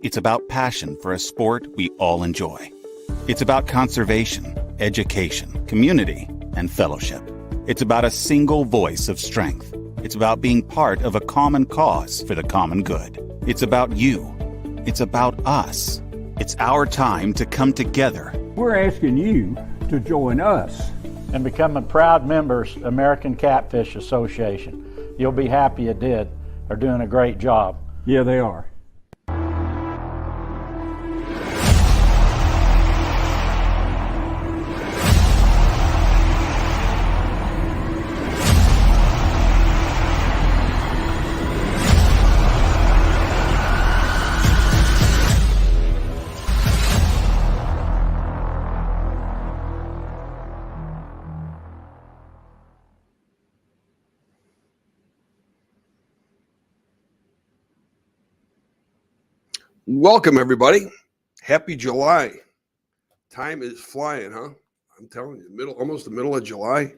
It's about passion for a sport we all enjoy. It's about conservation, education, community, and fellowship. It's about a single voice of strength. It's about being part of a common cause for the common good. It's about you. It's about us. It's our time to come together. We're asking you to join us and become a proud members American Catfish Association. You'll be happy you did. They're doing a great job. Yeah, they are. Welcome, everybody. Happy July. Time is flying, huh? I'm telling you, almost the middle of July.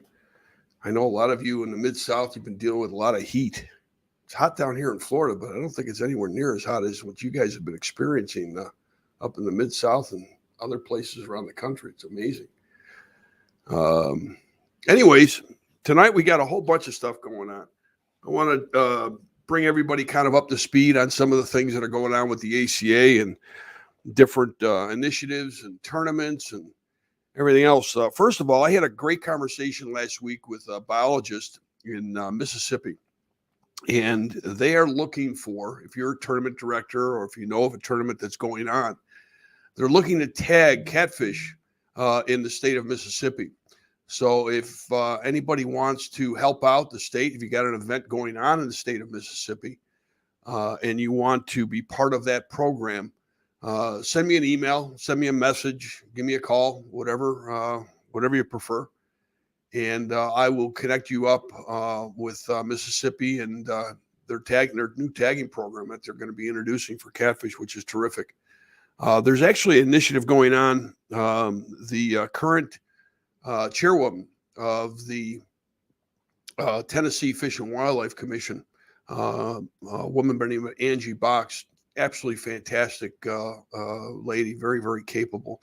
I know a lot of you in the Mid-South, you've been dealing with a lot of heat. It's hot down here in Florida, but I don't think it's anywhere near as hot as what you guys have been experiencing up in the Mid-South and other places around the country. It's amazing. Anyways, tonight we got a whole bunch of stuff going on. I want to bring everybody kind of up to speed on some of the things that are going on with the ACA and different initiatives and tournaments and everything else. First of all, I had a great conversation last week with a biologist in Mississippi, and they are looking for, if you're a tournament director or if you know of a tournament that's going on, they're looking to tag catfish in the state of Mississippi. So if anybody wants to help out the state, if you got an event going on in the state of Mississippi and you want to be part of that program, send me an email, send me a message, give me a call, whatever you prefer. And I will connect you up with Mississippi and their new tagging program that they're going to be introducing for catfish, which is terrific. There's actually an initiative going on. The current chairwoman of the Tennessee Fish and Wildlife Commission, a woman by the name of Angie Box, absolutely fantastic lady, very, very capable.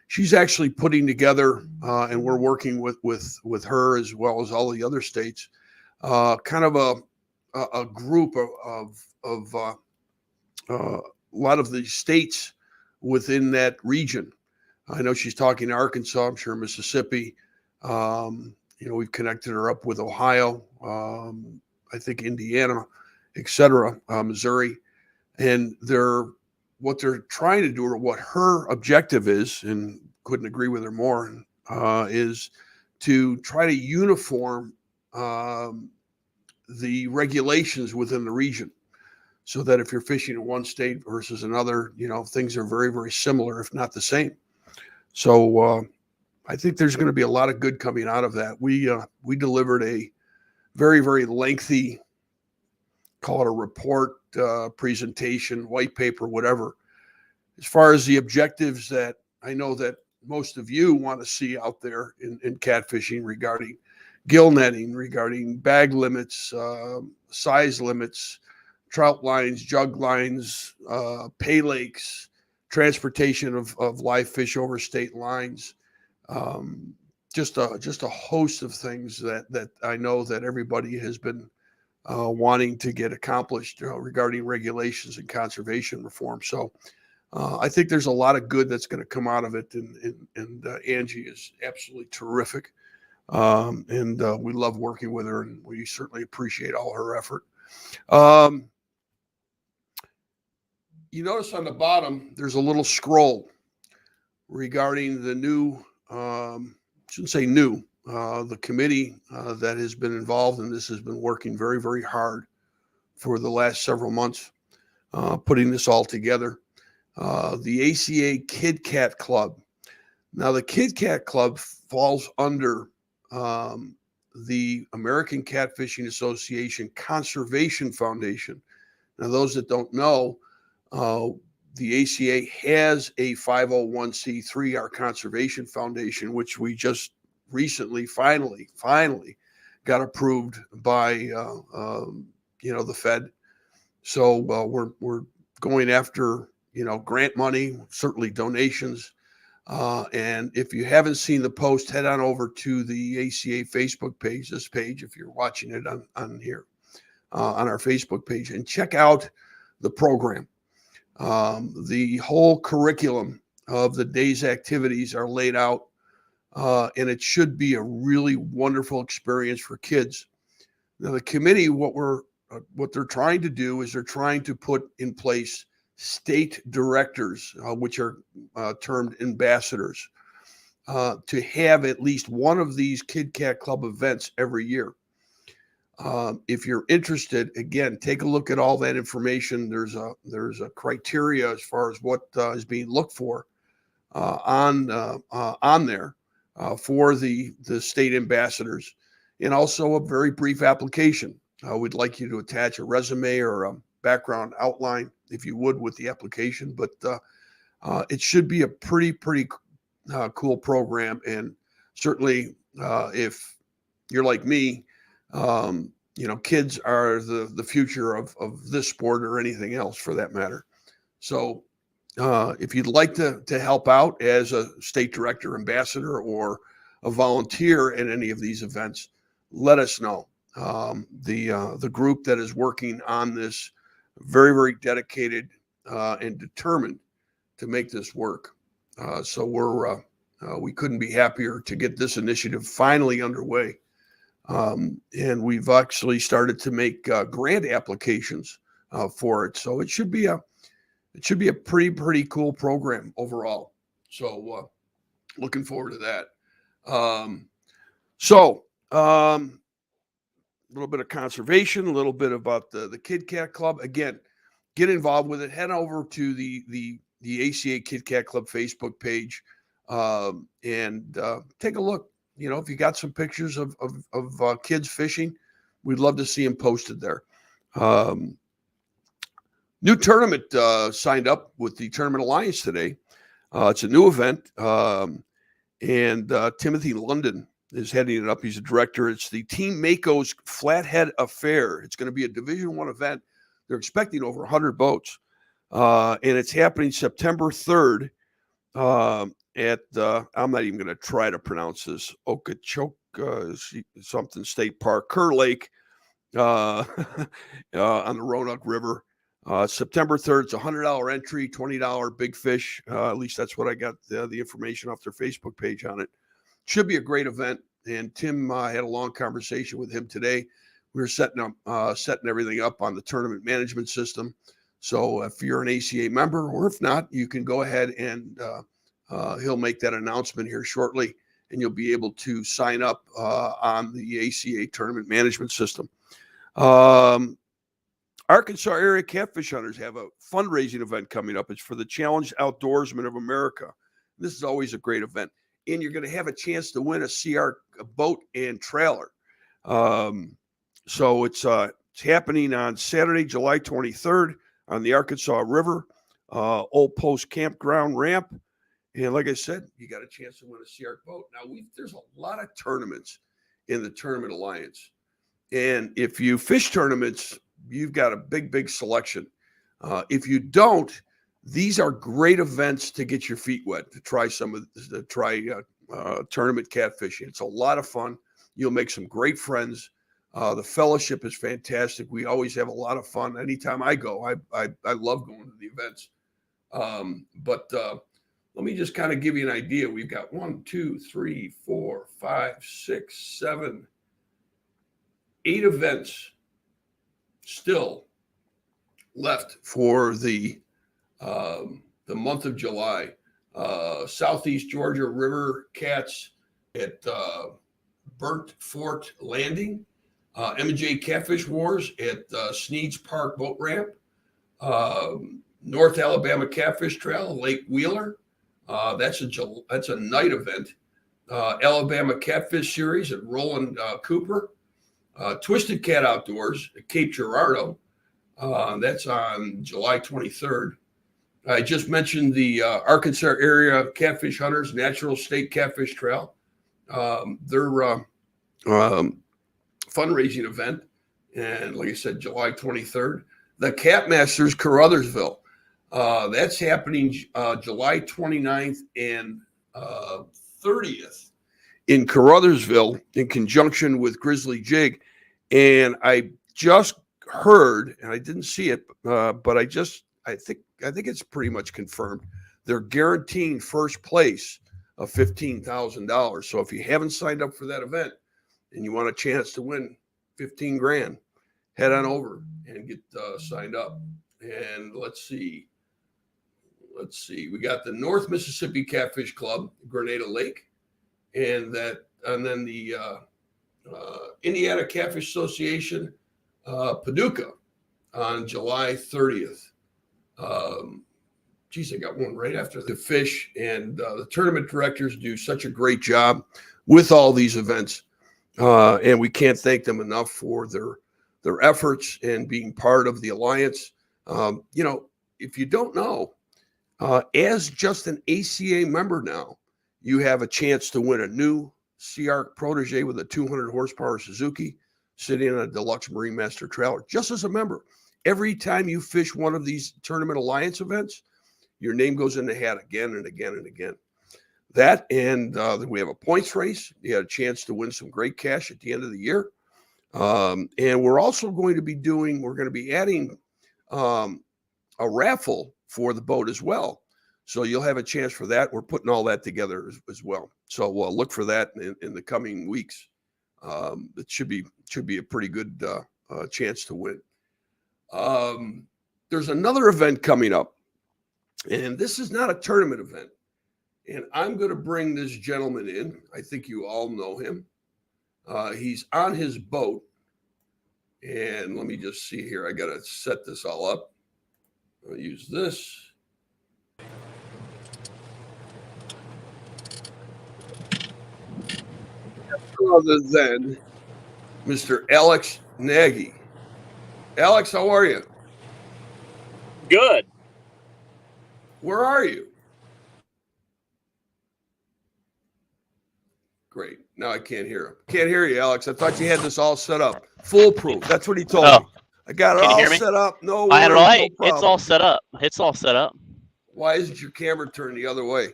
She's actually putting together, and we're working with her as well as all the other states, kind of a group of a lot of the states within that region. I know she's talking to Arkansas, I'm sure Mississippi. We've connected her up with Ohio, I think Indiana, et cetera, Missouri. And what they're trying to do, or what her objective is, and couldn't agree with her more, is to try to uniform the regulations within the region, so that if you're fishing in one state versus another, things are very, very similar, if not the same. So I think there's going to be a lot of good coming out of that. We delivered a very, very lengthy, call it a report, presentation, white paper, whatever, as far as the objectives that I know that most of you want to see out there in catfishing, regarding gill netting, regarding bag limits, size limits, trout lines, jug lines, pay lakes, transportation of live fish over state lines, just a host of things that I know that everybody has been wanting to get accomplished regarding regulations and conservation reform. So I think there's a lot of good that's going to come out of it, and Angie is absolutely terrific, and we love working with her, and we certainly appreciate all her effort. You notice on the bottom, there's a little scroll regarding the new, shouldn't say new, the committee that has been involved in this has been working very, very hard for the last several months, putting this all together. The ACA Kid Cat Club. Now, the Kid Cat Club falls under the American Catfishing Association Conservation Foundation. Now, those that don't know, the ACA has a 501c3, our Conservation Foundation, which we just recently, finally got approved by, the Fed. So we're going after, grant money, certainly donations. And if you haven't seen the post, head on over to the ACA Facebook page, this page, if you're watching it on here, on our Facebook page, and check out the program. The whole curriculum of the day's activities are laid out, and it should be a really wonderful experience for kids. Now, the committee, what they're trying to do is they're trying to put in place state directors, which are termed ambassadors, to have at least one of these Kid Cat Club events every year. If you're interested, again, take a look at all that information. There's a criteria as far as what is being looked for on there for the state ambassadors, and also a very brief application. We'd like you to attach a resume or a background outline, if you would, with the application. But it should be a pretty cool program, and certainly if you're like me, kids are the future of this sport or anything else for that matter. So if you'd like to help out as a state director, ambassador, or a volunteer at any of these events, let us know. The group that is working on this, very dedicated and determined to make this work. So we couldn't be happier to get this initiative finally underway. And we've actually started to make grant applications for it. So it should be a pretty cool program overall. So looking forward to that. A little bit of conservation, a little bit about the Kid Cat Club. Again, get involved with it. Head over to the ACA Kid Cat Club Facebook page and take a look. If you got some pictures of kids fishing, we'd love to see them posted there. New tournament signed up with the Tournament Alliance today. It's a new event, and Timothy London is heading it up. He's a director. It's the Team Mako's Flathead Affair. It's going to be a Division I event. They're expecting over 100 boats, and it's happening September 3rd at I'm not even going to try to pronounce this, Okeechobee something State Park, Kerr Lake, on the Roanoke River. September 3rd, it's a $100 entry, $20 big fish. At least that's what I got the information off their Facebook page on it. Should be a great event. And Tim had a long conversation with him today. We were setting everything up on the tournament management system. So if you're an ACA member, or if not, you can go ahead and he'll make that announcement here shortly, and you'll be able to sign up on the ACA tournament management system. Arkansas area catfish hunters have a fundraising event coming up. It's for the Challenged Outdoorsmen of America. This is always a great event, and you're going to have a chance to win a CR boat and trailer. So it's happening on Saturday, July 23rd on the Arkansas River, Old Post Campground Ramp. And like I said, you got a chance to win a CR boat. Now, there's a lot of tournaments in the Tournament Alliance. And if you fish tournaments, you've got a big selection. If you don't, these are great events to get your feet wet, to try tournament catfishing. It's a lot of fun. You'll make some great friends. The fellowship is fantastic. We always have a lot of fun. Anytime I go, I love going to the events. But let me just kind of give you an idea. We've got 1, 2, 3, 4, 5, 6, 7, 8 events still left for the month of July. Southeast Georgia River Cats at Burnt Fort Landing, M&J Catfish Wars at Sneeds Park Boat Ramp, North Alabama Catfish Trail, Lake Wheeler. That's a night event. Alabama Catfish Series at Roland Cooper. Twisted Cat Outdoors at Cape Girardeau. That's on July 23rd. I just mentioned the Arkansas area catfish hunters, Natural State Catfish Trail. Their fundraising event. And like I said, July 23rd. The Cat Masters Caruthersville. That's happening July 29th and 30th in Caruthersville in conjunction with Grizzly Jig. And I just heard, and I didn't see it, but I think it's pretty much confirmed. They're guaranteeing first place of $15,000. So if you haven't signed up for that event and you want a chance to win 15 grand, head on over and get signed up. And let's see. We got the North Mississippi Catfish Club, Grenada Lake, and then the Indiana Catfish Association, Paducah, on July 30th. I got one right after the fish, and the tournament directors do such a great job with all these events, and we can't thank them enough for their efforts and being part of the alliance. If you don't know, as just an ACA member now, you have a chance to win a new Sea-Ark Protege with a 200 horsepower Suzuki sitting on a deluxe Marine Master trailer, just as a member. Every time you fish one of these Tournament Alliance events, your name goes in the hat again and again and again. That, and we have a points race. You had a chance to win some great cash at the end of the year. And we're also going to be adding a raffle for the boat as well. So you'll have a chance for that. We're putting all that together as well. So we'll look for that in the coming weeks. It should be a pretty good chance to win. There's another event coming up, and this is not a tournament event. And I'm going to bring this gentleman in. I think you all know him. He's on his boat. And let me just see here. I got to set this all up. I'll use this. Other than Mr. Alex Nagy. Alex, how are you? Good. Where are you? Great. Now I can't hear him. Can't hear you, Alex. I thought you had this all set up. Foolproof. That's what he told me. I got it all set up. No, I had it right. No It's all set up. It's all set up. Why isn't your camera turned the other way?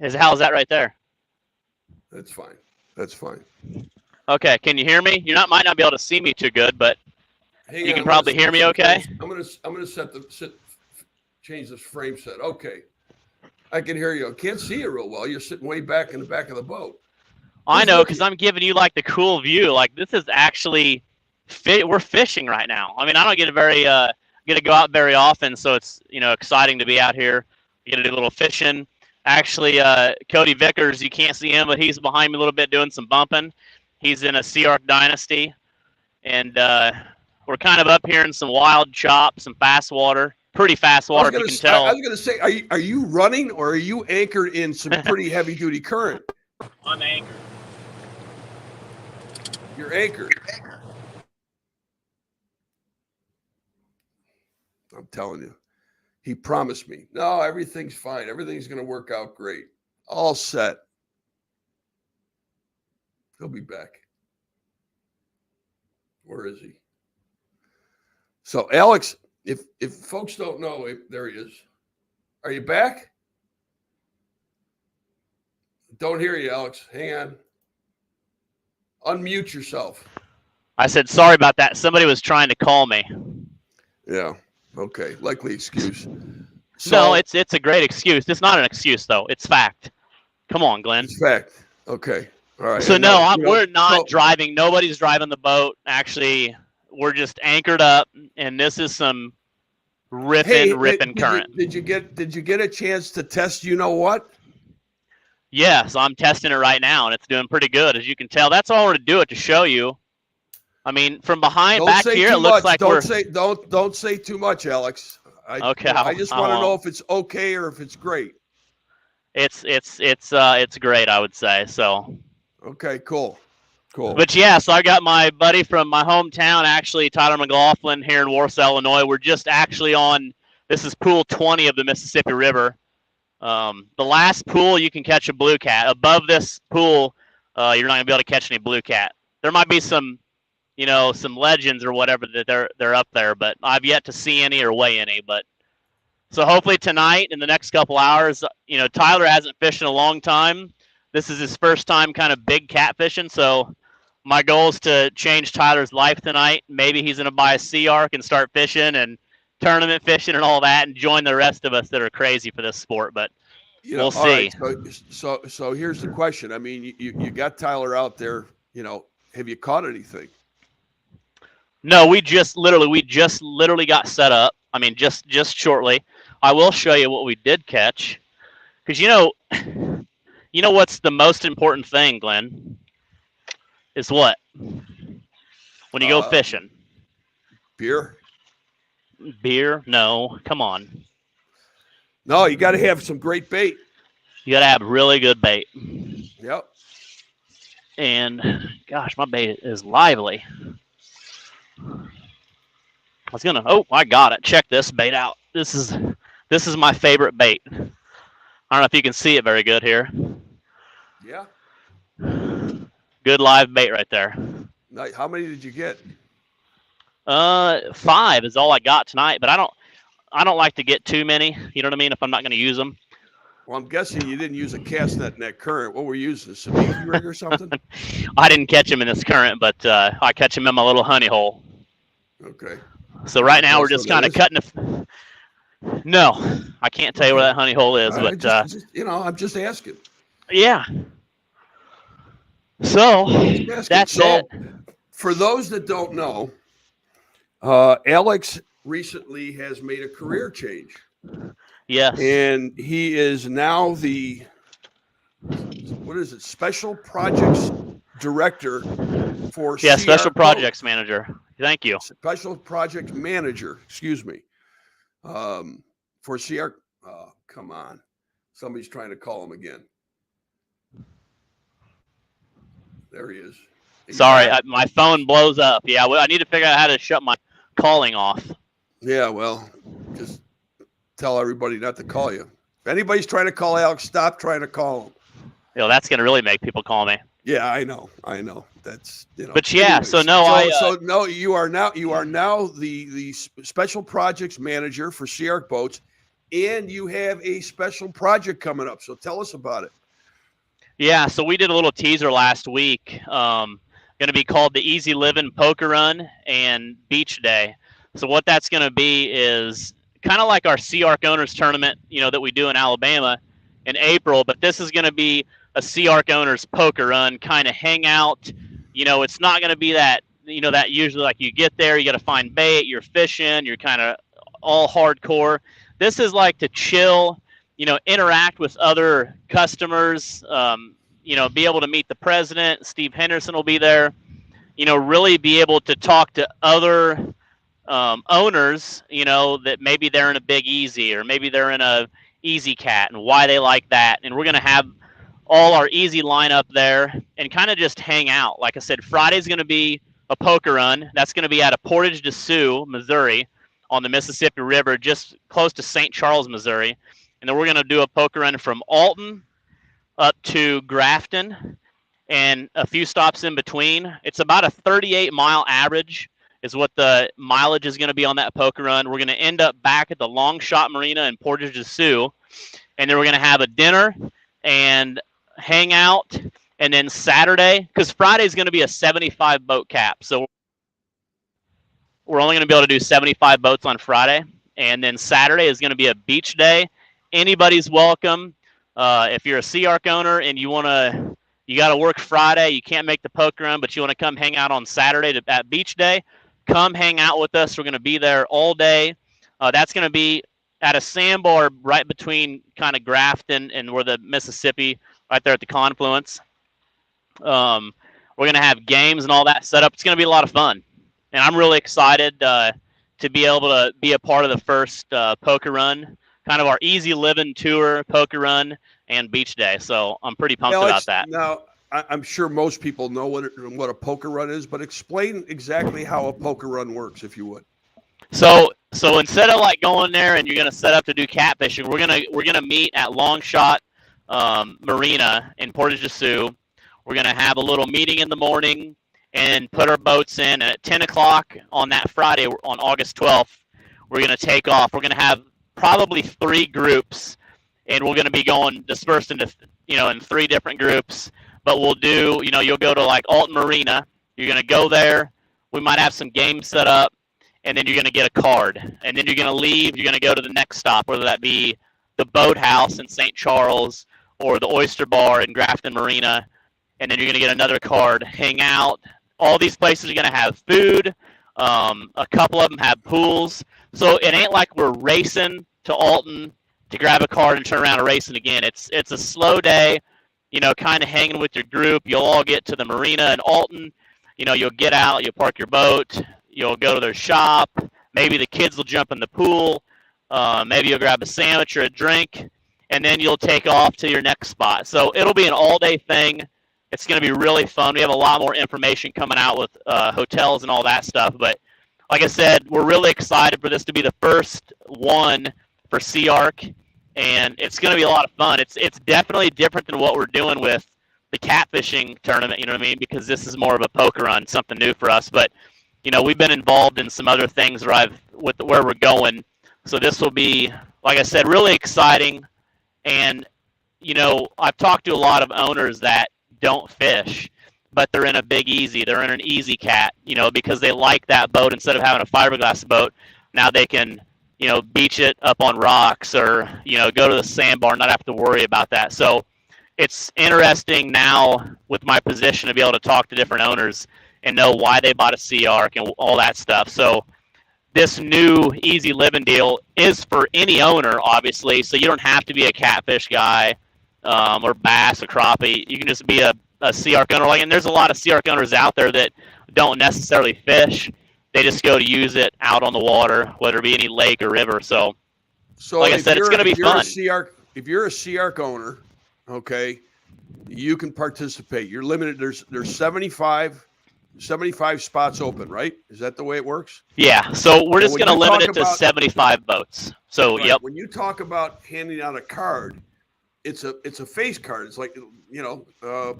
How's that right there? That's fine. That's fine. Okay. Can you hear me? Might not be able to see me too good, but you can probably hear me okay. I'm gonna change this frame set. Okay. I can hear you. I can't see you real well. You're sitting way back in the back of the boat. I know, because I'm giving you like the cool view. Like this is actually we're fishing right now. I mean, I don't get to go out very often, so it's exciting to be out here. You get to do a little fishing. Actually, Cody Vickers, you can't see him, but he's behind me a little bit doing some bumping. He's in a Sea-Ark Dynasty, and we're kind of up here in some wild chop, some fast water. Pretty fast water, if you can tell. I was going to say, are you running or are you anchored in some pretty heavy duty current? I'm anchored. You're anchored. I'm telling you. He promised me. No, everything's fine. Everything's going to work out great. All set. He'll be back. Where is he? So, Alex, if folks don't know, there he is. Are you back? Don't hear you, Alex. Hang on. Unmute yourself. I said, sorry about that. Somebody was trying to call me. Yeah. Okay. Likely excuse. No, it's a great excuse. It's not an excuse, though. It's fact. Come on, Glenn. It's fact. Okay. All right. So, we're not driving. Nobody's driving the boat. Actually, we're just anchored up, and this is some ripping current. Did you get a chance to test what? Yes, I'm testing it right now, and it's doing pretty good. As you can tell, that's all to do it to show you. I mean, from behind back here, it looks like don't say too much, Alex. Okay. I just want to know if it's okay or if it's great. It's great, I would say. So. Okay, cool. But yeah, so I got my buddy from my hometown, actually, Tyler McLaughlin, here in Warsaw, Illinois. We're just actually on. This is pool 20 of the Mississippi River. The last pool you can catch a blue cat. Above this pool, you're not gonna be able to catch any blue cat. There might be some legends or whatever that they're up there, but I've yet to see any or weigh any. But So hopefully tonight, in the next couple hours, Tyler hasn't fished in a long time. This is his first time kind of big catfishing. So my goal is to change Tyler's life tonight. Maybe he's going to buy a Sea Arc and start fishing and tournament fishing and all that, and join the rest of us that are crazy for this sport. But we'll see. Right, so here's the question. I mean, you got Tyler out there. Have you caught anything? No, we just literally got set up. I mean, just shortly. I will show you what we did catch, because you know what's the most important thing, Glenn, is what? When you go fishing. Beer? Beer? No, come on. No, you got to have some great bait. You got to have really good bait. Yep. And gosh, my bait is lively. I got it. Check this bait out. This is my favorite bait. I don't know if you can see it very good here. Yeah. Good live bait right there. How many did you get? 5 is all I got tonight, but I don't like to get too many. You know what I mean? If I'm not going to use them. Well, I'm guessing you didn't use a cast net in that current. What were you using? A sabiki rig or something? I didn't catch him in this current, but I catch him in my little honey hole. Okay. So right now we're just kind of cutting No, I can't tell you where that honey hole is, but I'm just asking. Yeah. So that's it. For those that don't know, Alex recently has made a career change. Yes. And he is now the Special Projects Director for CR Special Projects Manager. Thank you. Special Project Manager, excuse me. For CR. Oh, come on. Somebody's trying to call him again. There he is. Sorry, my phone blows up. Yeah, I need to figure out how to shut my calling off. Yeah, well, just tell everybody not to call you. If anybody's trying to call Alex, stop trying to call him. That's going to really make people call me. Yeah, I know. That's But yeah, anyways, you are now the Special Projects Manager for Sea Boats, and you have a special project coming up. So tell us about it. Yeah, so we did a little teaser last week. Going to be called the Easy Living Poker Run and Beach Day. So what that's going to be is kind of like our Sea Arc Owners Tournament, that we do in Alabama in April. But this is going to be a Sea Arc Owners Poker Run kind of hangout. It's not going to be that, that usually like you get there, you got to find bait, you're fishing, you're kind of all hardcore. This is like to chill, interact with other customers, be able to meet the president. Steve Henderson will be there, really be able to talk to other owners, that maybe they're in a Big Easy or maybe they're in a Easy Cat and why they like that. And we're going to have all our easy lineup there and kind of just hang out. Like I said, Friday's going to be a poker run. That's going to be out of Portage de Sioux, Missouri, on the Mississippi River, just close to St. Charles, Missouri. And then we're going to do a poker run from Alton up to Grafton and a few stops in between. It's about a 38-mile average is what the mileage is going to be on that poker run. We're going to end up back at the Long Shot Marina in Portage de Sioux, and then we're going to have a dinner and hang out. And then Saturday, because Friday is going to be a 75 boat cap, so we're only going to be able to do 75 boats on Friday. And then Saturday is going to be a beach day. Anybody's welcome. If you're a Sea Arc owner and you got to work Friday, you can't make the poker run, but you want to come hang out on Saturday at beach day, come hang out with us. We're going to be there all day. That's going to be at a sandbar right between kind of Grafton and where the Mississippi, right there at the confluence. We're going to have games and all that set up. It's going to be a lot of fun. And I'm really excited to be able to be a part of the first poker run, kind of our Easy Living Tour, poker run, and beach day. So I'm pretty pumped about that. Now, I'm sure most people know what a poker run is, but explain exactly how a poker run works, if you would. So instead of like going there and you're going to set up to do catfishing, we're gonna meet at Long Shot Marina in Portage de Sioux. We're going to have a little meeting in the morning and put our boats in. And at 10 o'clock on that Friday, on August 12th, we're going to take off. We're going to have probably 3 groups, and we're going to be going dispersed into, in 3 different groups. But we'll do, you'll go to like Alton Marina. You're going to go there. We might have some games set up, and then you're going to get a card. And then you're going to leave. You're going to go to the next stop, whether that be the Boathouse in St. Charles or the Oyster Bar in Grafton Marina. And then you're going to get another card, hang out. All these places are going to have food. A couple of them have pools. So it ain't like we're racing to Alton to grab a card and turn around and racing again. It's a slow day, kind of hanging with your group. You'll all get to the marina in Alton. You'll get out, you'll park your boat, you'll go to their shop. Maybe the kids will jump in the pool. Maybe you'll grab a sandwich or a drink, and then you'll take off to your next spot. So it'll be an all-day thing. It's going to be really fun. We have a lot more information coming out with hotels and all that stuff. But like I said, we're really excited for this to be the first one for SeaArk, and it's going to be a lot of fun. It's definitely different than what we're doing with the catfishing tournament, you know what I mean? Because this is more of a poker run, something new for us. But we've been involved in some other things where we're going. So this will be, like I said, really exciting. And I've talked to a lot of owners that don't fish, but they're in a Big Easy. They're in an Easy Cat, because they like that boat. Instead of having a fiberglass boat, now they can, beach it up on rocks or, go to the sandbar and not have to worry about that. So it's interesting now with my position to be able to talk to different owners and know why they bought a SeaArk and all that stuff. So this new Easy Living deal is for any owner, obviously. So you don't have to be a catfish guy or bass or crappie. You can just be a SeaArk owner. And there's a lot of SeaArk owners out there that don't necessarily fish. They just go to use it out on the water, whether it be any lake or river. So like I said, it's going to be fun. If you're a SeaArk owner, okay, you can participate. You're limited. There's 75 spots open, right? Is that the way it works? Yeah. So we're just going to limit it to 75 boats. So, right. Yep. When you talk about handing out a card, it's a face card. It's like,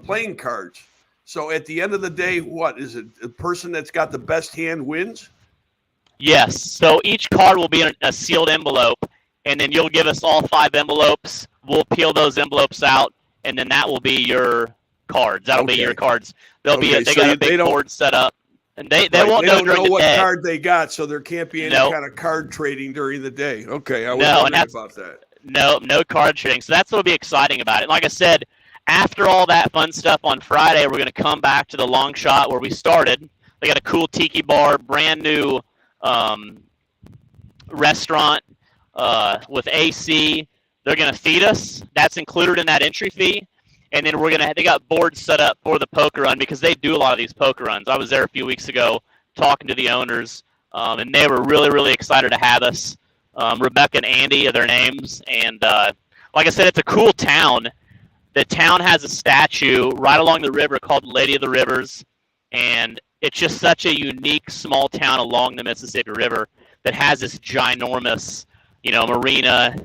playing cards. So at the end of the day, what is it? The person that's got the best hand wins? Yes. So each card will be in a sealed envelope, and then you'll give us all 5 envelopes. We'll peel those envelopes out, and then that will be your cards. That'll be your cards. They'll be they got a big board set up, and they won't know during the day. What card they got, so there can't be any kind of card trading during the day. Okay, I was wondering about that. No card trading. So that's what'll be exciting about it. Like I said, after all that fun stuff on Friday, we're going to come back to the long shot where we started. They got a cool tiki bar, brand new restaurant with AC. They're going to feed us. That's included in that entry fee. And then they got boards set up for the poker run because they do a lot of these poker runs. I was there a few weeks ago talking to the owners, and they were really, really excited to have us. Rebecca and Andy are their names. And like I said, it's a cool town. The town has a statue right along the river called Lady of the Rivers. And it's just such a unique small town along the Mississippi River that has this ginormous, marina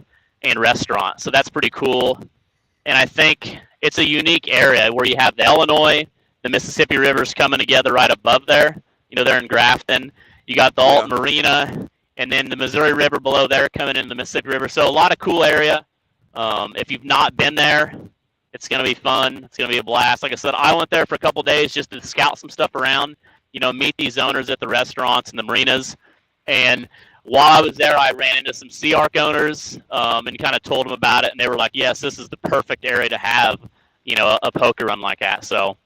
and restaurant. So that's pretty cool. And I think it's a unique area where you have the Illinois, the Mississippi Rivers coming together right above there. They're in Grafton. You got the Alton Marina, and then the Missouri River below there coming into the Mississippi River. So a lot of cool area. If you've not been there, it's going to be fun. It's going to be a blast. Like I said, I went there for a couple days just to scout some stuff around, meet these owners at the restaurants and the marinas. And while I was there, I ran into some SeaArk owners and kind of told them about it. And they were like, yes, this is the perfect area to have, a poker run like that. So,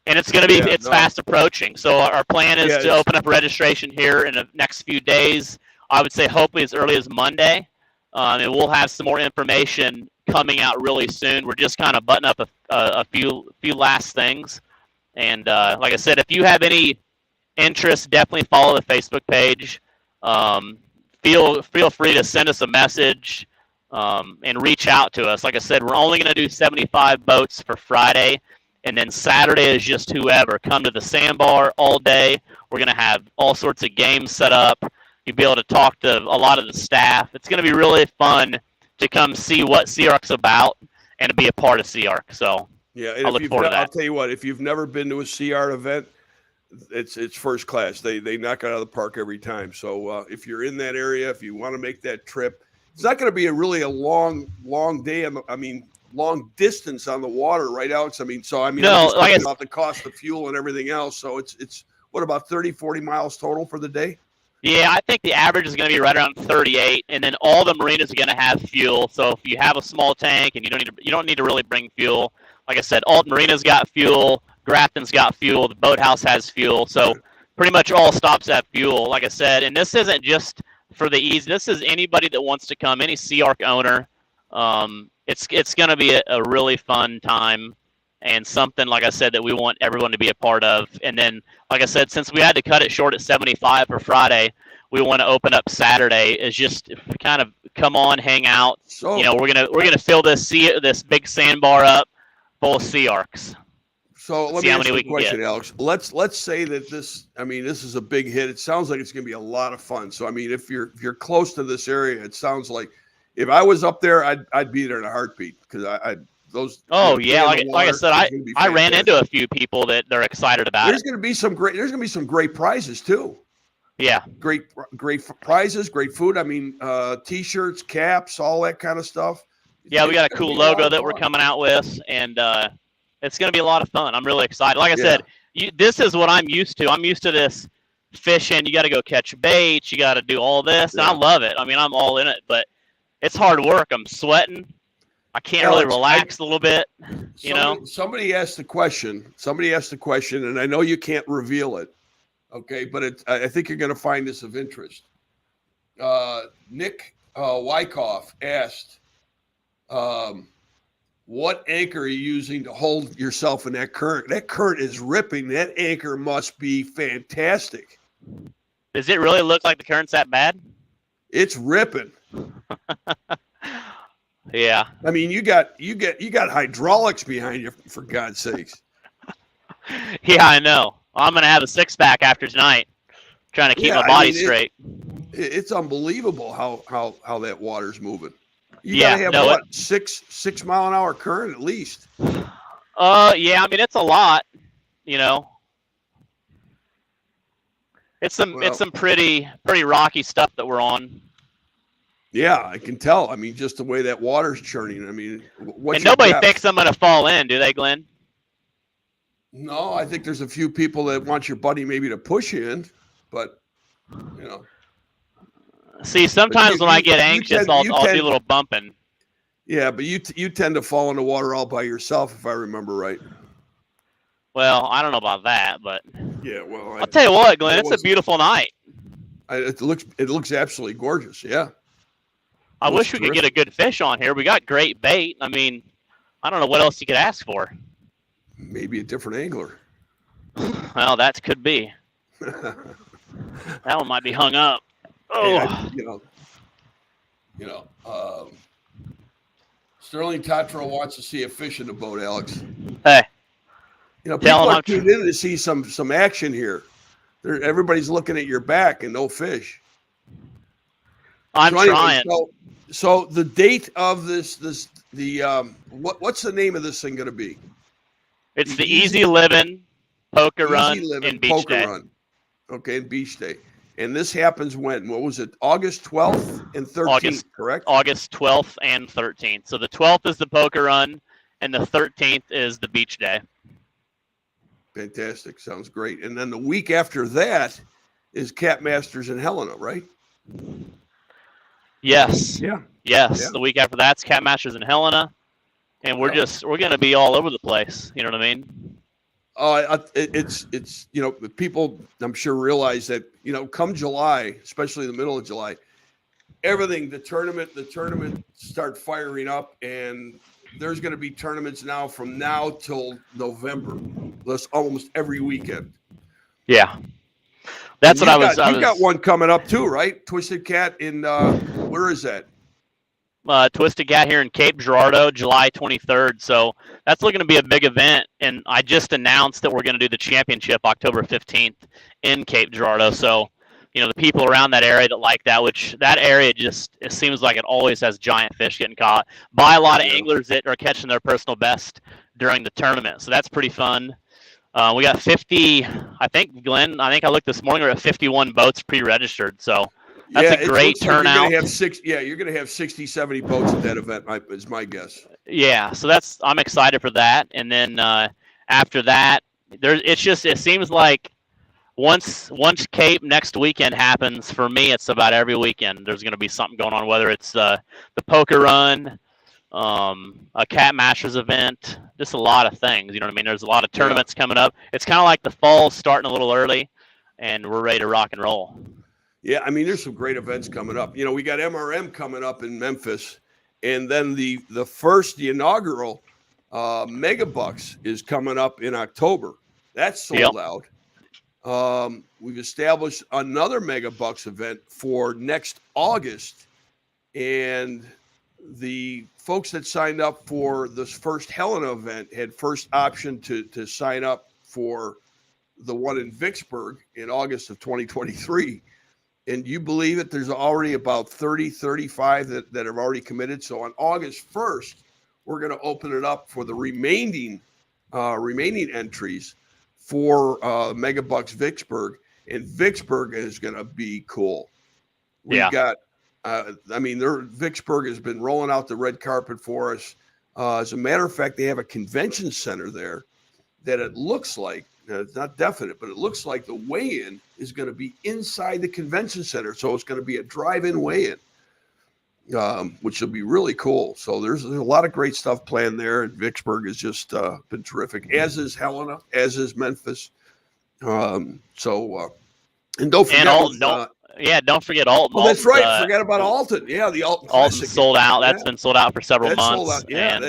and it's going to be, fast approaching. So our plan is to open up registration here in the next few days. I would say hopefully as early as Monday. And we'll have some more information coming out really soon. We're just kind of butting up a few last things. And like I said, if you have any interest, definitely follow the Facebook page. Feel free to send us a message and reach out to us. Like I said, we're only going to do 75 boats for Friday, and then Saturday is just whoever. Come to the sandbar all day. We're going to have all sorts of games set up. You'll be able to talk to a lot of the staff. It's going to be really fun to come see what SeaArk's about and to be a part of SeaArk. So and I look forward to that. I'll tell you what, if you've never been to a SeaArk event, it's first class. They knock it out of the park every time. So if you're in that area, if you want to make that trip, it's not going to be a long day. Long distance on the water, right, Alex? I'm just thinking about the cost of fuel and everything else. So it's what, about 30, 40 miles total for the day? Yeah, I think the average is going to be right around 38, and then all the marinas are going to have fuel. So if you have a small tank and you don't need to really bring fuel. Like I said, Alt Marina's got fuel, Grafton's got fuel, the Boathouse has fuel. So pretty much all stops have fuel. Like I said, and this isn't just for the easy. This is anybody that wants to come, any Sea Arc owner. It's going to be a really fun time and something, like I said, that we want everyone to be a part of. And then, like I said, since we had to cut it short at 75 for Friday, we want to open up Saturday is just kind of come on, hang out. So, we're gonna fill this big sandbar up full of Sea Arcs. So let me ask you a question, Alex. Let's say that this is a big hit. It sounds like it's going to be a lot of fun. So if you're close to this area, it sounds like if I was up there, I'd be there in a heartbeat because those. Oh yeah, like I said, I ran into a few people that they're excited about. There's going to be some great prizes too. Yeah, great prizes, great food. T-shirts, caps, all that kind of stuff. Yeah, we got a cool logo that we're coming out with, and it's going to be a lot of fun. I'm really excited. Like I said, this is what I'm used to. I'm used to this fishing. You got to go catch bait. You got to do all this, and I love it. I'm all in it, but it's hard work. I'm sweating. I can't really relax a little bit. Somebody asked the question. And I know you can't reveal it. Okay, but I think you're going to find this of interest. Nick Wyckoff asked, what anchor are you using to hold yourself in that current? That current is ripping. That anchor must be fantastic. Does it really look like the current's that bad? It's ripping. Yeah. You got hydraulics behind you, for God's sakes. Yeah, I know. I'm gonna have a 6-pack after tonight, trying to keep my body straight. It's unbelievable how that water's moving. You gotta have 6 mile an hour current at least. Yeah, it's a lot. It's some pretty rocky stuff that we're on. Yeah, I can tell. Just the way that water's churning. And nobody thinks I'm gonna fall in, do they, Glenn? No, I think there's a few people that want your buddy maybe to push you in, but See, sometimes when I get anxious, I'll do a little bumping. Yeah, but you tend to fall in the water all by yourself, if I remember right. Well, I don't know about that, but yeah, well, I'll tell you what, Glenn, it's a beautiful night. It looks absolutely gorgeous. Yeah. I wish we could get a good fish on here. We got great bait. I don't know what else you could ask for. Maybe a different angler. Well, that could be. That one might be hung up. Oh, Sterling Tatro wants to see a fish in the boat, Alex. Hey, people are tuned in to see some action here. Everybody's looking at your back and no fish. I'm trying. So the date of what's the name of this thing going to be? It's the Easy Living Poker Run and Beach Day. Okay, and Beach Day. And this happens when? What was it? August 12th and 13th, correct? August 12th and 13th. So the 12th is the Poker Run, and the 13th is the Beach Day. Fantastic. Sounds great. And then the week after that is Cat Masters in Helena, right? Yes. Yeah. Yes. Yeah. The week after that's Cat Masters in Helena. And we're going to be all over the place. You know what I mean? It's people I'm sure realize that, come July, especially the middle of July, the tournament start firing up, and there's going to be tournaments now from now till November. That's almost every weekend. Yeah. That's what I was. You got one coming up too, right? Twisted Cat in, where is that? Twisted Cat here in Cape Girardeau, July 23rd. So that's looking to be a big event. And I just announced that we're going to do the championship October 15th in Cape Girardeau. So, the people around that area that like that, which that area it seems like it always has giant fish getting caught by a lot of anglers that are catching their personal best during the tournament. So that's pretty fun. We got 50, I think, Glenn, I looked this morning, we're at 51 boats pre-registered. So That's Yeah, a it great looks like turnout. You're gonna have 60, 70 boats at that event. Is my guess. Yeah, so I'm excited for that. And then after that, it seems like once Cape next weekend happens, for me, it's about every weekend there's going to be something going on, whether it's the poker run, a Cat Masters event, just a lot of things. You know what I mean? There's a lot of tournaments coming up. It's kind of like the fall starting a little early, and we're ready to rock and roll. Yeah, I mean, there's some great events coming up. You know, we got MRM coming up in Memphis, and then the inaugural Mega Bucks is coming up in October. That's sold out. We've established another Mega Bucks event for next August, and the folks that signed up for this first Helena event had first option to sign up for the one in Vicksburg in August of 2023. And you believe it, there's already about 30, 35 that have already committed. So on August 1st, we're going to open it up for the remaining entries for Mega Bucks Vicksburg. And Vicksburg is going to be cool. We've got, Vicksburg has been rolling out the red carpet for us. As a matter of fact, they have a convention center there that it looks like, it's not definite, but it looks like the weigh-in is going to be inside the convention center. So it's going to be a drive-in weigh-in, which will be really cool. So there's a lot of great stuff planned there. And Vicksburg has just been terrific, as is Helena, as is Memphis. And don't forget Alton. Don't forget Alton. Oh, that's right. Forget about Alton. Yeah, the Alton Classic. Alton's sold out. That's been sold out for several months. Sold out. Yeah, and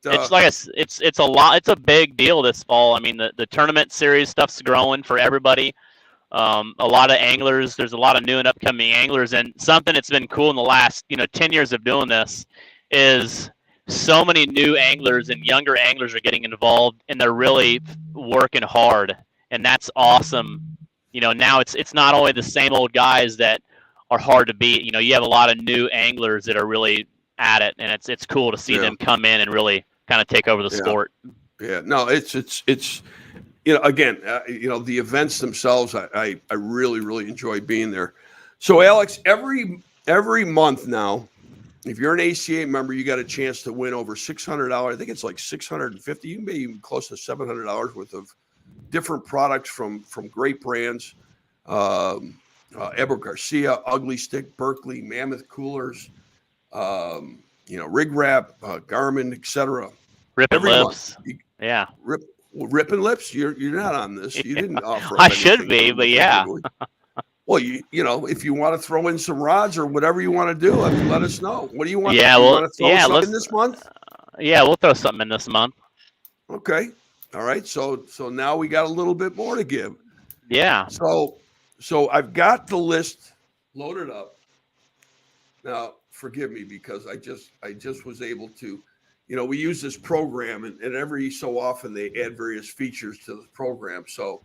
it's a lot. It's a big deal this fall. I mean, the tournament series stuff's growing for everybody. A lot of anglers. There's a lot of new and upcoming anglers, and something that's been cool in the last 10 years of doing this is so many new anglers and younger anglers are getting involved, and they're really working hard, and that's awesome. Now it's not only the same old guys that are hard to beat. You have a lot of new anglers that are really at it, and it's cool to see them come in and really kind of take over the sport. Yeah, no, it's again, the events themselves, I really, really enjoy being there. So Alex, every month now, if you're an ACA member, you got a chance to win over $600. I think it's like $650. You can be even close to $700 worth of different products from great brands, Eber Garcia, Ugly Stick, Berkeley, Mammoth Coolers, Rig Wrap, Garmin, etc. Ripping Lips. Ripping Lips. You're not on this. You didn't offer. I should be, but yeah. Well, if you want to throw in some rods or whatever you want to do, let us know. What do you want? Yeah, you want to throw something in this month? We'll throw something in this month. Okay. All right, so now we got a little bit more to give. Yeah. So I've got the list loaded up. Now, forgive me because I just was able to, we use this program and every so often they add various features to the program. So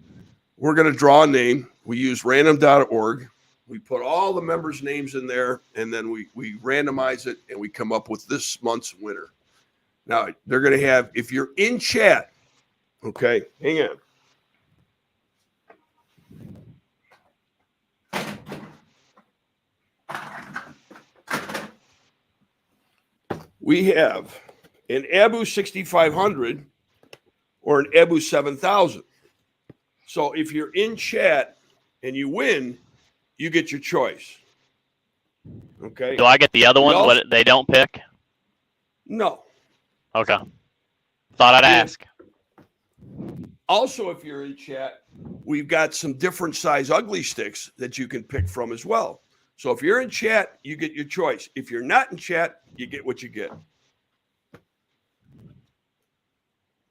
we're going to draw a name. We use random.org. We put all the members' names in there, and then we randomize it, and we come up with this month's winner. Now, they're going to have, if you're in chat, okay, hang on. We have an Abu 6500 or an Abu 7000. So if you're in chat and you win, you get your choice. Okay. Do I get the other one? What they don't pick? No. Okay. Thought I'd ask. Also, if you're in chat, we've got some different size ugly sticks that you can pick from as well. So if you're in chat, you get your choice. If you're not in chat, you get what you get.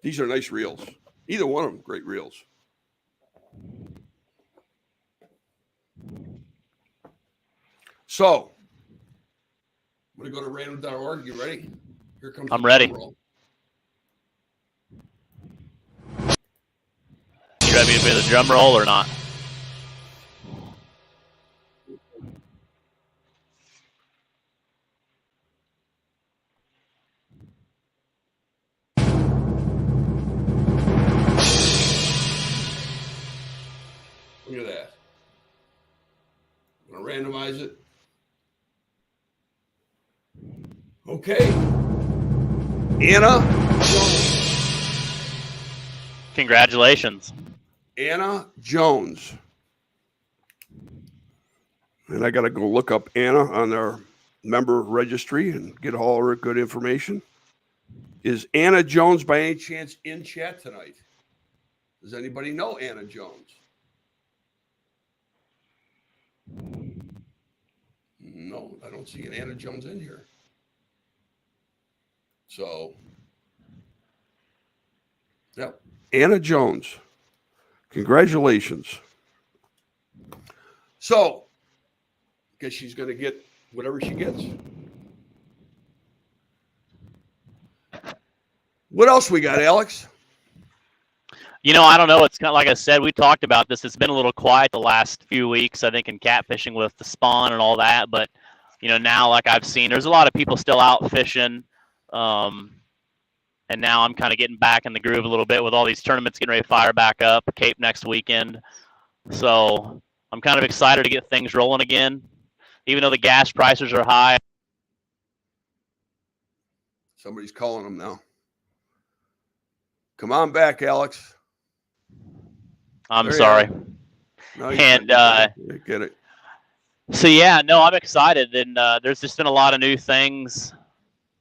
These are nice reels. Either one of them, great reels. So I'm going to go to random.org. You ready? Here comes. I'm ready. You ready to be the drum roll or not? Look at that. I'm going to randomize it. Okay. Anna Jones. Congratulations. Anna Jones. And I got to go look up Anna on our member registry and get all her good information. Is Anna Jones by any chance in chat tonight? Does anybody know Anna Jones? No, I don't see an Anna Jones in here. So, yeah, Anna Jones. Congratulations. So, guess she's going to get whatever she gets. What else we got, Alex? I don't know. It's kind of like I said, we talked about this. It's been a little quiet the last few weeks, I think, in catfishing with the spawn and all that. But, now, like I've seen, there's a lot of people still out fishing. And now I'm kind of getting back in the groove a little bit with all these tournaments getting ready to fire back up, Cape next weekend. So I'm kind of excited to get things rolling again, even though the gas prices are high. Somebody's calling them now. Come on back, Alex. I'm sorry. No, And get it. So yeah, no, I'm excited, and there's just been a lot of new things,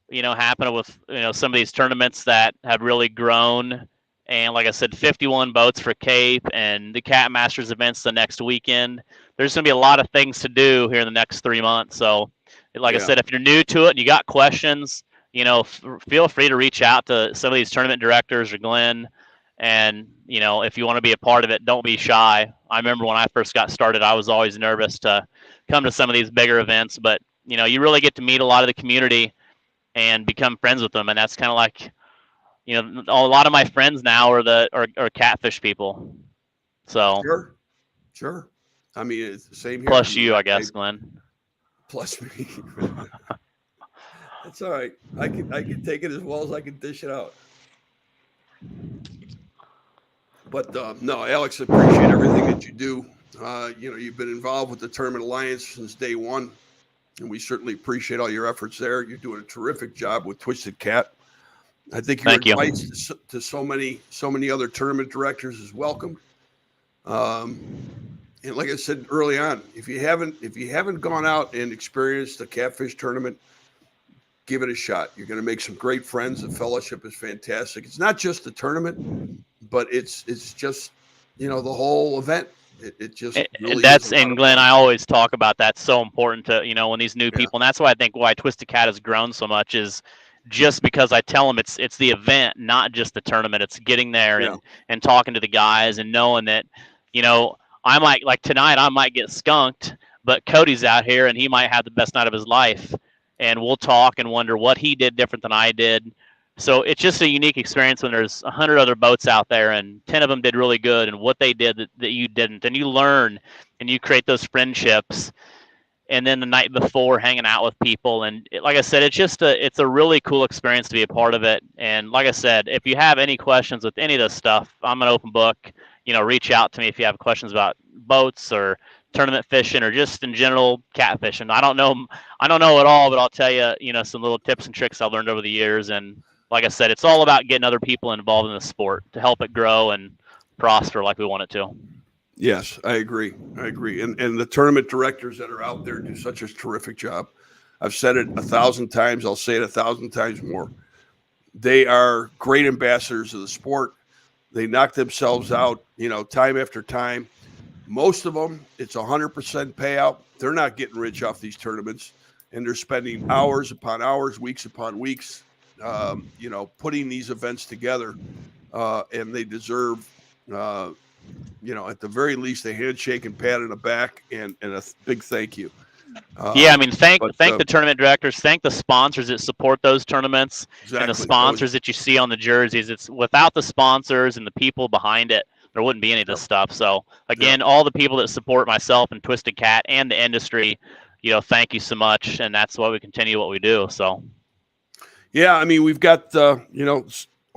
happening with some of these tournaments that have really grown. And like I said, 51 boats for Cape and the Cat Masters events the next weekend. There's going to be a lot of things to do here in the next 3 months. So, like I said, if you're new to it and you got questions, feel free to reach out to some of these tournament directors or Glenn. And, if you want to be a part of it, don't be shy. I remember when I first got started, I was always nervous to come to some of these bigger events, but, you really get to meet a lot of the community and become friends with them. And that's kind of like, a lot of my friends now are catfish people. So Sure. I mean, it's the same here. Plus you, I guess, Glenn. Plus me. That's all right. I can take it as well as I can dish it out. But no, Alex, I appreciate everything that you do. You've been involved with the Tournament Alliance since day one, and we certainly appreciate all your efforts there. You're doing a terrific job with Twisted Cat. I think your advice to so many other tournament directors is welcome. And like I said early on, if you haven't gone out and experienced a catfish tournament, give it a shot. You're going to make some great friends. The fellowship is fantastic. It's not just the tournament, but it's just the whole event. It just really and Glenn, I always talk about that's so important to when these new people, and that's why I think why Twisted Cat has grown so much is just because I tell them it's the event, not just the tournament. It's getting there and talking to the guys and knowing that I might, like tonight, I might get skunked, but Cody's out here and he might have the best night of his life, and we'll talk and wonder what he did different than I did. So it's just a unique experience when there's 100 other boats out there and 10 of them did really good, and what they did that you didn't, and you learn and you create those friendships. And then the night before, hanging out with people, and like I said, it's a really cool experience to be a part of it. And like I said, if you have any questions with any of this stuff, I'm an open book. Reach out to me if you have questions about boats or tournament fishing or just in general catfishing. I don't know it all, but I'll tell you, some little tips and tricks I've learned over the years. And like I said, it's all about getting other people involved in the sport to help it grow and prosper like we want it to. Yes, I agree. And the tournament directors that are out there do such a terrific job. I've said it 1,000 times. I'll say it 1,000 times more. They are great ambassadors of the sport. They knock themselves out, time after time. Most of them, it's 100% payout. They're not getting rich off these tournaments, and they're spending hours upon hours, weeks upon weeks, putting these events together, and they deserve, at the very least, a handshake and pat on the back and a big thank you. Thank the tournament directors, thank the sponsors that support those tournaments, and the sponsors that you see on the jerseys. It's without the sponsors and the people behind it, there wouldn't be any of this stuff. So again, all the people that support myself and Twisted Cat and the industry, thank you so much, and that's why we continue what we do. So, we've got a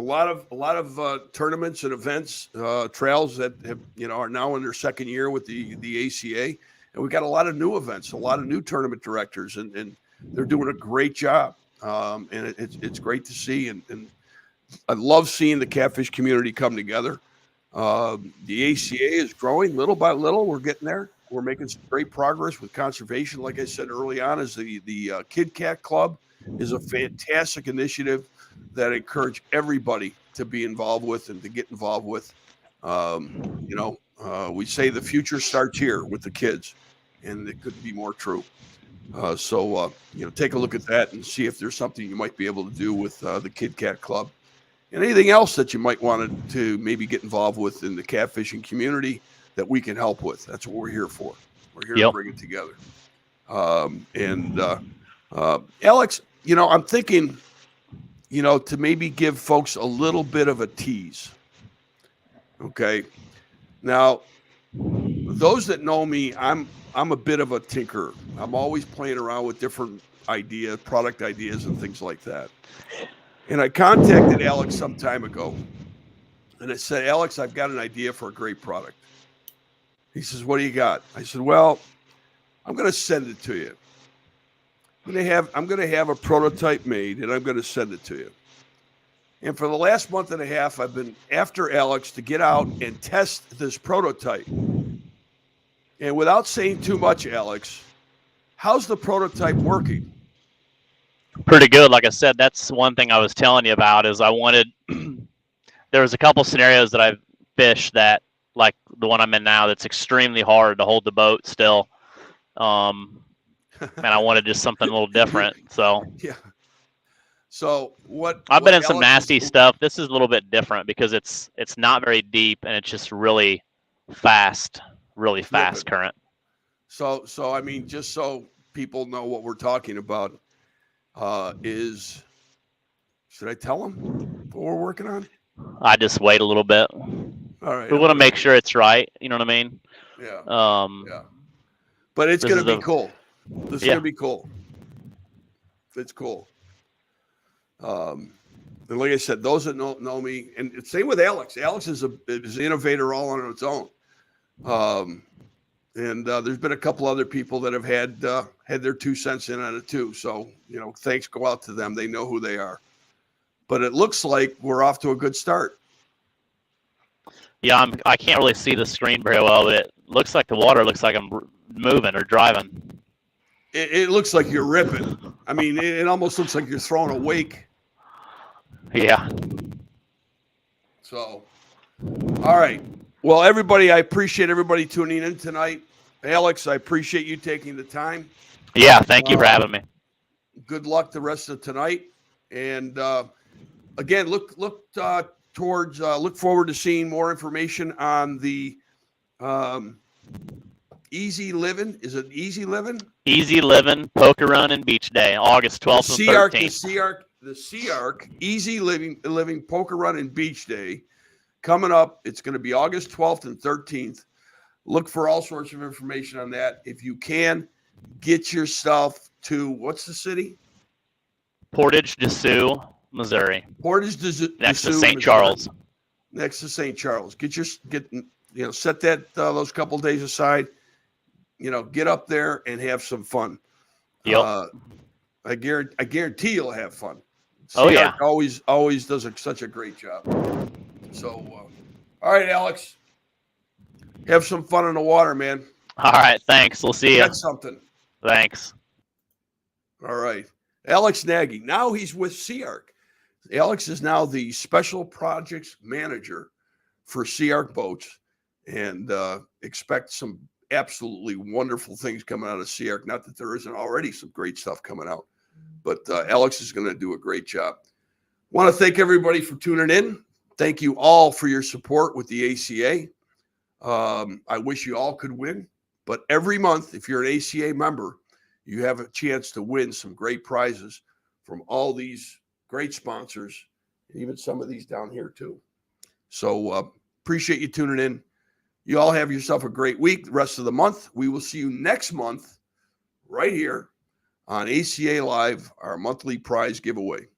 lot of tournaments and events, trails that have are now in their second year with the ACA, And we got a lot of new events, a lot of new tournament directors, and they're doing a great job. And it's great to see. And I love seeing the catfish community come together. The ACA is growing little by little. We're getting there. We're making some great progress with conservation. Like I said early on, is the Kid Cat Club is a fantastic initiative that I encourage everybody to be involved with and to get involved with. We say the future starts here with the kids, and it couldn't be more true. So take a look at that and see if there's something you might be able to do with the Kid Cat Club. And anything else that you might want to maybe get involved with in the catfishing community that we can help with. That's what we're here for. We're here to bring it together. Alex, I'm thinking, to maybe give folks a little bit of a tease. Okay. Now, those that know me, I'm a bit of a tinkerer. I'm always playing around with different product ideas and things like that. And I contacted Alex some time ago, and I said, Alex, I've got an idea for a great product. He says, what do you got? I said, well, I'm going to send it to you. I'm going to have a prototype made, and I'm going to send it to you. And for the last month and a half, I've been after Alex to get out and test this prototype. And without saying too much, Alex, how's the prototype working? Pretty good. Like I said, that's one thing I was telling you about is there was a couple scenarios that I've fished that, like the one I'm in now, that's extremely hard to hold the boat still. And I wanted just something a little different. So yeah. So I've been in some nasty stuff. This is a little bit different because it's not very deep and it's just really fast current. So I mean, just so people know what we're talking about, should I tell them what we're working on? I just wait a little bit. All right. We want to make sure it's right. You know what I mean? Yeah. Yeah. But it's going to be cool. This is going to be cool. It's cool. And like I said, those that know me, and same with Alex. Alex is an innovator all on its own. And there's been a couple other people that have had their 2 cents in on it too. So, thanks go out to them. They know who they are. But it looks like we're off to a good start. Yeah, I can't really see the screen very well, but it looks like the water looks like I'm moving or driving. It looks like you're ripping. I mean, it almost looks like you're throwing a wake. Yeah. So, all right. Well, everybody, I appreciate everybody tuning in tonight. Alex, I appreciate you taking the time. Yeah, thank you for having me. Good luck the rest of tonight. And again, look forward to seeing more information on the Easy Living. Is it Easy Living? Easy Living, Poker Run, and Beach Day, August 12th and 13th. The Sea-Ark Easy Living Poker Run and Beach Day coming up. It's going to be August 12th and 13th. Look for all sorts of information on that. If you can, get yourself to, what's the city? Portage de Sioux, Missouri. Portage de Sioux, next to St. Charles. Next to St. Charles. Set that those couple days aside. Get up there and have some fun. Yep. I guarantee you'll have fun. Oh yeah. Always does such a great job. So, all right, Alex, have some fun in the water, man. All right, thanks. We'll see you. That's something. Thanks. All right, Alex Nagy. Now he's with Sea-Ark. Alex is now the special projects manager for Sea-Ark boats, and expect some absolutely wonderful things coming out of Sea-Ark. Not that there isn't already some great stuff coming out, but Alex is going to do a great job. Want to thank everybody for tuning in. Thank you all for your support with the ACA. I wish you all could win, but every month, if you're an ACA member, you have a chance to win some great prizes from all these great sponsors, and even some of these down here too. So appreciate you tuning in. You all have yourself a great week. The rest of the month, we will see you next month right here on ACA Live, our monthly prize giveaway.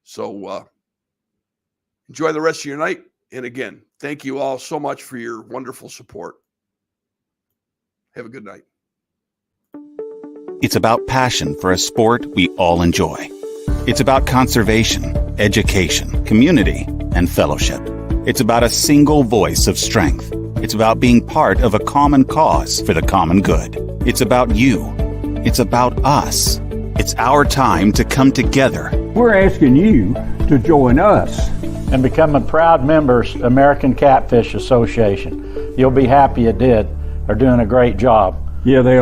So enjoy the rest of your night. And again, thank you all so much for your wonderful support. Have a good night. It's about passion for a sport we all enjoy. It's about conservation, education, community, and fellowship. It's about a single voice of strength. It's about being part of a common cause for the common good. It's about you. It's about us. It's our time to come together. We're asking you to join us and become a proud members American Catfish Association. You'll be happy you did. They're doing a great job. Yeah, they are.